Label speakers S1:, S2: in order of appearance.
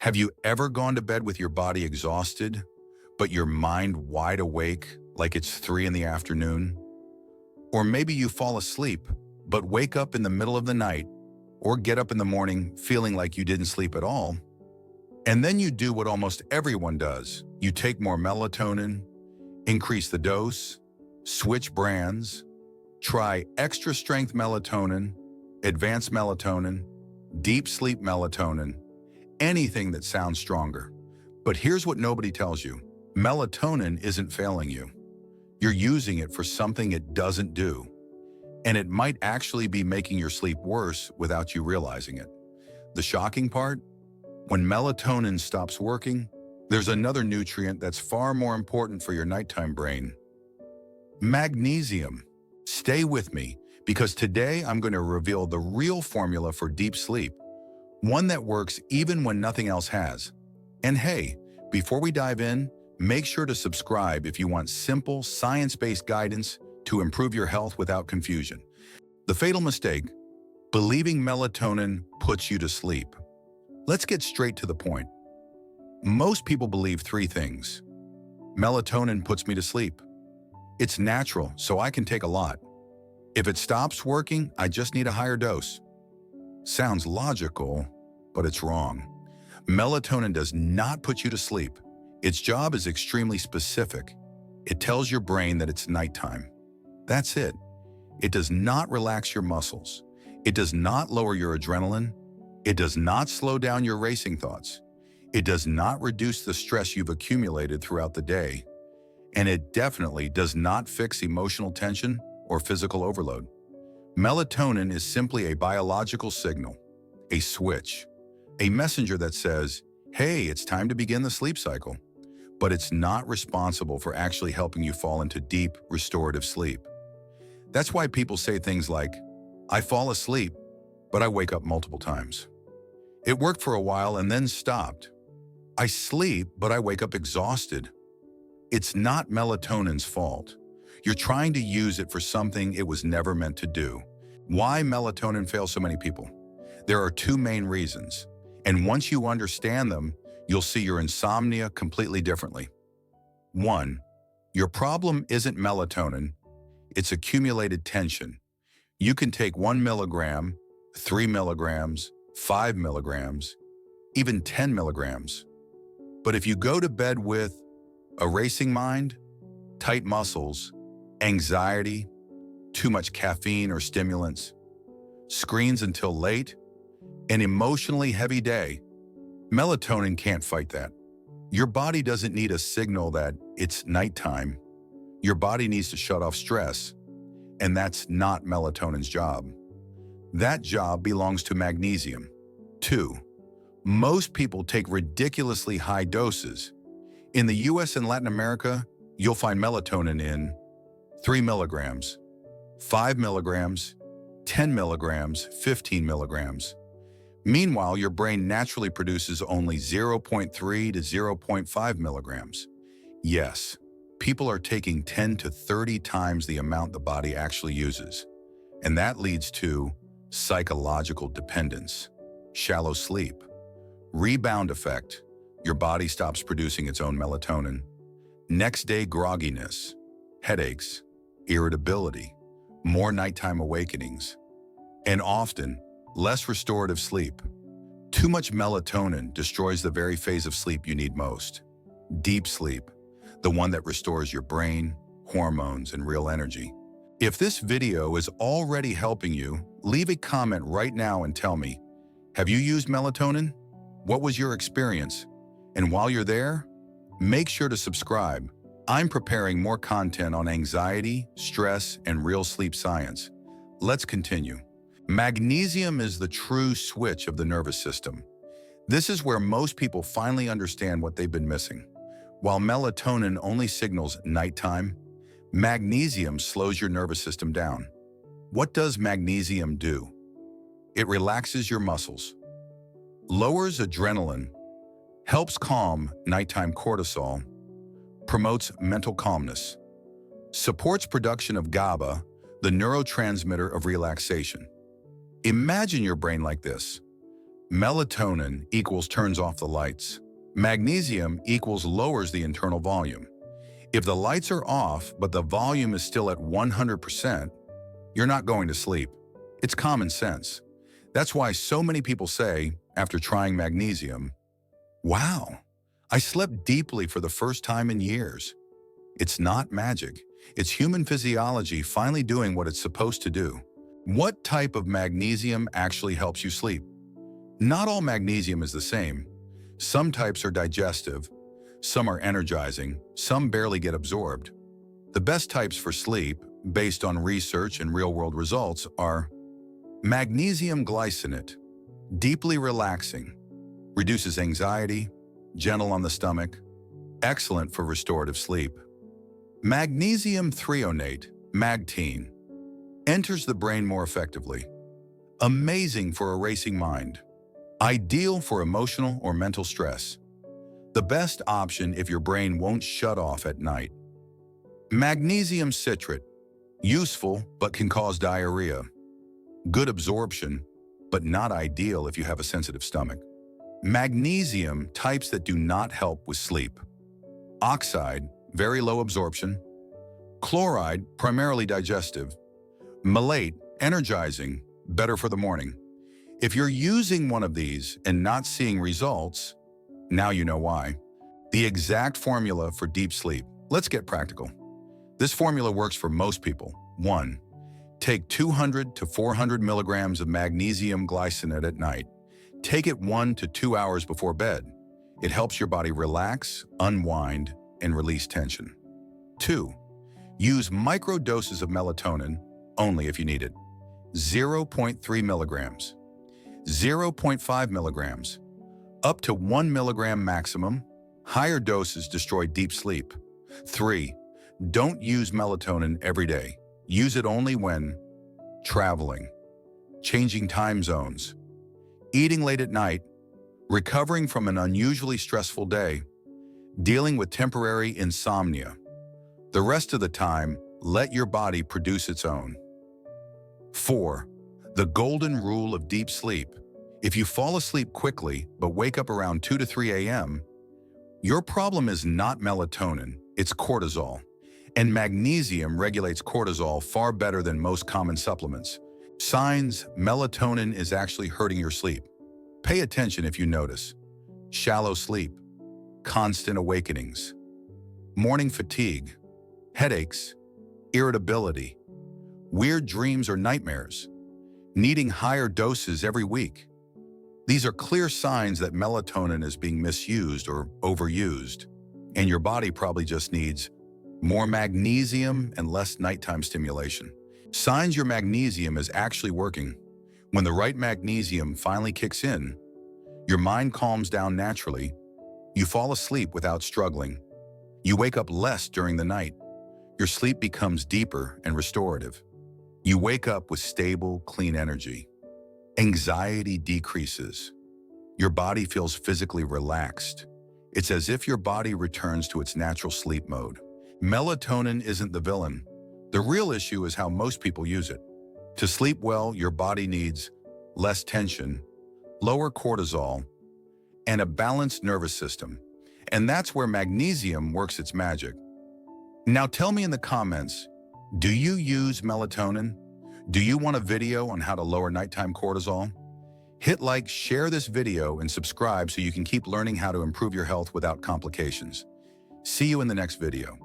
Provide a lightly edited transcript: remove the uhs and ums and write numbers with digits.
S1: Have you ever gone to bed with your body exhausted, but your mind wide awake like it's 3 in the afternoon? Or maybe you fall asleep, but wake up in the middle of the night or get up in the morning feeling like you didn't sleep at all. And then you do what almost everyone does. You take more melatonin, increase the dose, switch brands, try extra strength melatonin, advanced melatonin, deep sleep melatonin, anything that sounds stronger. But here's what nobody tells you. Melatonin isn't failing you. You're using it for something it doesn't do. And it might actually be making your sleep worse without you realizing it. The shocking part? When melatonin stops working, there's another nutrient that's far more important for your nighttime brain. Magnesium. Stay with me, because today I'm going to reveal the real formula for deep sleep, one that works even when nothing else has. And hey, before we dive in, make sure to subscribe if you want simple, science-based guidance to improve your health without confusion. The fatal mistake: believing melatonin puts you to sleep. Let's get straight to the point. Most people believe 3 things. Melatonin puts me to sleep. It's natural, so I can take a lot. If it stops working, I just need a higher dose. Sounds logical, but it's wrong. Melatonin does not put you to sleep. Its job is extremely specific. It tells your brain that it's nighttime. That's it. It does not relax your muscles. It does not lower your adrenaline. It does not slow down your racing thoughts. It does not reduce the stress you've accumulated throughout the day. And it definitely does not fix emotional tension or physical overload. Melatonin is simply a biological signal, a switch, a messenger that says, hey, it's time to begin the sleep cycle. But it's not responsible for actually helping you fall into deep, restorative sleep. That's why people say things like, I fall asleep, but I wake up multiple times. It worked for a while and then stopped. I sleep, but I wake up exhausted. It's not melatonin's fault. You're trying to use it for something it was never meant to do. Why melatonin fails so many people? There are 2 main reasons. And once you understand them, you'll see your insomnia completely differently. 1. Your problem isn't melatonin, it's accumulated tension. You can take 1 milligram, 3 milligrams, 5 milligrams, even 10 milligrams. But if you go to bed with a racing mind, tight muscles, anxiety, too much caffeine or stimulants, screens until late, an emotionally heavy day, melatonin can't fight that. Your body doesn't need a signal that it's nighttime. Your body needs to shut off stress, and that's not melatonin's job. That job belongs to magnesium. 2. Most people take ridiculously high doses. In the US and Latin America, you'll find melatonin in 3 milligrams, 5 milligrams, 10 milligrams, 15 milligrams. Meanwhile, your brain naturally produces only 0.3 to 0.5 milligrams. Yes, people are taking 10 to 30 times the amount the body actually uses. And that leads to psychological dependence, shallow sleep, rebound effect. Your body stops producing its own melatonin. Next day grogginess, headaches, irritability, more nighttime awakenings, and often less restorative sleep. Too much melatonin destroys the very phase of sleep you need most. Deep sleep, the one that restores your brain, hormones, and real energy. If this video is already helping you, leave a comment right now and tell me, have you used melatonin? What was your experience? And while you're there, make sure to subscribe. I'm preparing more content on anxiety, stress, and real sleep science. Let's continue. Magnesium is the true switch of the nervous system. This is where most people finally understand what they've been missing. While melatonin only signals nighttime, magnesium slows your nervous system down. What does magnesium do? It relaxes your muscles, lowers adrenaline, helps calm nighttime cortisol, promotes mental calmness, supports production of GABA, the neurotransmitter of relaxation. Imagine your brain like this. Melatonin equals turns off the lights. Magnesium equals lowers the internal volume. If the lights are off, but the volume is still at 100%, you're not going to sleep. It's common sense. That's why so many people say, after trying magnesium, "Wow, I slept deeply for the first time in years." It's not magic. It's human physiology finally doing what it's supposed to do. What type of magnesium actually helps you sleep? Not all magnesium is the same. Some types are digestive, some are energizing, some barely get absorbed. The best types for sleep, based on research and real-world results, are magnesium glycinate, deeply relaxing, reduces anxiety, gentle on the stomach, excellent for restorative sleep. Magnesium threonate, magtine, enters the brain more effectively, amazing for a racing mind, ideal for emotional or mental stress, the best option if your brain won't shut off at night. Magnesium citrate, useful but can cause diarrhea, good absorption, but not ideal if you have a sensitive stomach. Magnesium, types that do not help with sleep. Oxide, very low absorption. Chloride, primarily digestive. Malate, energizing, better for the morning. If you're using one of these and not seeing results, now you know why. The exact formula for deep sleep. Let's get practical. This formula works for most people. 1. Take 200 to 400 milligrams of magnesium glycinate at night. Take it 1 to 2 hours before bed. It helps your body relax, unwind, and release tension. 2. Use micro doses of melatonin only if you need it. 0.3 milligrams, 0.5 milligrams, up to 1 milligram maximum. Higher doses destroy deep sleep. 3. Don't use melatonin every day. Use it only when traveling, changing time zones, eating late at night, recovering from an unusually stressful day, dealing with temporary insomnia. The rest of the time, let your body produce its own. 4. The golden rule of deep sleep. If you fall asleep quickly but wake up around 2 to 3 a.m., your problem is not melatonin, it's cortisol. And magnesium regulates cortisol far better than most common supplements. Signs: melatonin is actually hurting your sleep. Pay attention if you notice. Shallow sleep, constant awakenings, morning fatigue, headaches, irritability, weird dreams or nightmares, needing higher doses every week. These are clear signs that melatonin is being misused or overused, and your body probably just needs more magnesium and less nighttime stimulation. Signs your magnesium is actually working. When the right magnesium finally kicks in, your mind calms down naturally, you fall asleep without struggling, you wake up less during the night, your sleep becomes deeper and restorative. You wake up with stable, clean energy. Anxiety decreases. Your body feels physically relaxed. It's as if your body returns to its natural sleep mode. Melatonin isn't the villain. The real issue is how most people use it. To sleep well, your body needs less tension, lower cortisol, and a balanced nervous system. And that's where magnesium works its magic. Now tell me in the comments, do you use melatonin? Do you want a video on how to lower nighttime cortisol? Hit like, share this video, and subscribe so you can keep learning how to improve your health without complications. See you in the next video.